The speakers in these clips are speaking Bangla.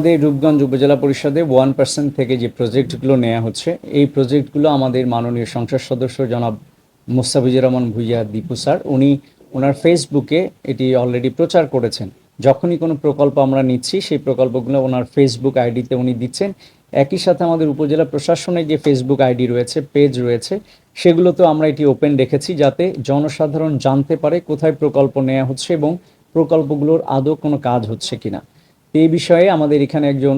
আমাদের রূপগঞ্জ উপজেলা পরিষদে 1% থেকে যে প্রজেক্টগুলো নেওয়া হচ্ছে, এই প্রজেক্টগুলো আমাদের মাননীয় সংসদ সদস্য জনাব মোস্তাফিজুর রহমান ভূঁইয়া দীপু স্যার উনি ওনার ফেসবুকে এটি অলরেডি প্রচার করেছেন। যখনই কোনো প্রকল্প আমরা নিচ্ছি সেই প্রকল্পগুলো ওনার ফেসবুক আইডিতে উনি দিচ্ছেন। একই সাথে আমাদের উপজেলা প্রশাসনের যে ফেসবুক আইডি রয়েছে, পেজ রয়েছে, সেগুলোতেও আমরা এটি ওপেন রেখেছি যাতে জনসাধারণ জানতে পারে কোথায় প্রকল্প নেওয়া হচ্ছে এবং প্রকল্পগুলোর আদৌ কোনো কাজ হচ্ছে কিনা। এই বিষয়ে আমাদের এখানে একজন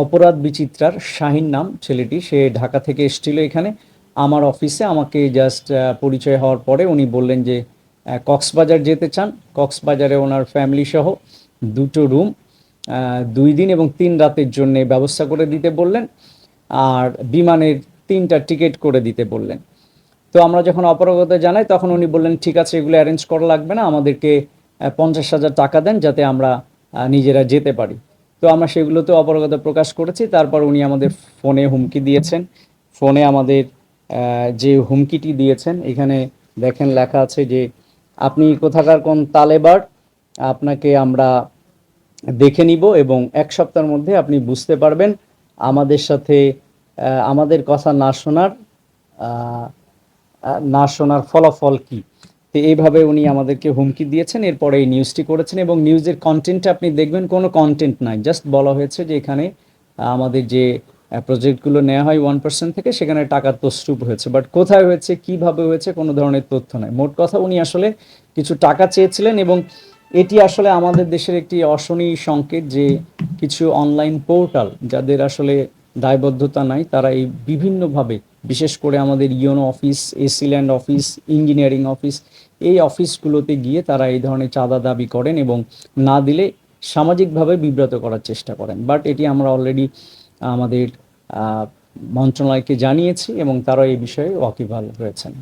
অপরাধ বিচিত্রার শাহিন নাম ছেলেটি, সে ঢাকা থেকে এসেছিল এখানে আমার অফিসে। আমাকে জাস্ট পরিচয় হওয়ার পরে উনি বললেন যে কক্সবাজার যেতে চান, কক্সবাজারে ওনার ফ্যামিলি সহ 2টো রুম 2 দিন এবং 3 রাতের জন্য ব্যবস্থা করে দিতে বললেন, আর বিমানের 3টা টিকিট করে দিতে বললেন। তো আমরা যখন অপারগতা জানাই তখন উনি বললেন ঠিক আছে, এগুলো অ্যারেঞ্জ করা লাগবে না, আমাদেরকে 50,000 টাকা দেন যাতে আমরা নিজেরা যেতে পারি। তো আমরা সেগুলোতে অপারগতা প্রকাশ করেছি। তারপর উনি আমাদের ফোনে হুমকি দিয়েছেন। ফোনে আমাদের যে হুমকিটি দিয়েছেন এখানে দেখেন লেখা আছে যে আপনি কোথাকার কোন তালেবার, আপনাকে আমরা দেখে নিব এবং 1 সপ্তাহের মধ্যে আপনি বুঝতে পারবেন আমাদের সাথে আমাদের কথা না শোনার ফলাফল কী। তো এইভাবে উনি আমাদেরকে হুমকি দিয়েছেন। এরপরে এই নিউজটি করেছেন এবং নিউজের কন্টেন্টে আপনি দেখবেন কোনো কন্টেন্ট নাই, জাস্ট বলা হয়েছে যে এখানে আমাদের যে প্রজেক্টগুলো নেওয়া হয় 1% থেকে সেখানে টাকার তছরূপ হয়েছে, বাট কোথায় হয়েছে, কিভাবে হয়েছে, কোনো ধরনের তথ্য নাই। মোট কথা উনি আসলে কিছু টাকা চেয়েছিলেন এবং এটি আসলে আমাদের দেশের একটি অশনি সংকেত যে কিছু অনলাইন পোর্টাল যাদের আসলে দায়বদ্ধতা নাই তারা এই বিভিন্নভাবে, বিশেষ করে আমাদের YONO office, AC land office, engineering office, এই অফিসগুলোতে গিয়ে তারা এই ধরনের চাঁদা দাবি করেন এবং না দিলে সামাজিকভাবে বিব্রত করার চেষ্টা করেন। বাট এটি আমরা অলরেডি আমাদের মন্ত্রণালয়কে জানিয়েছি এবং তারা এই বিষয়ে ওয়াকিবহাল রয়েছেন।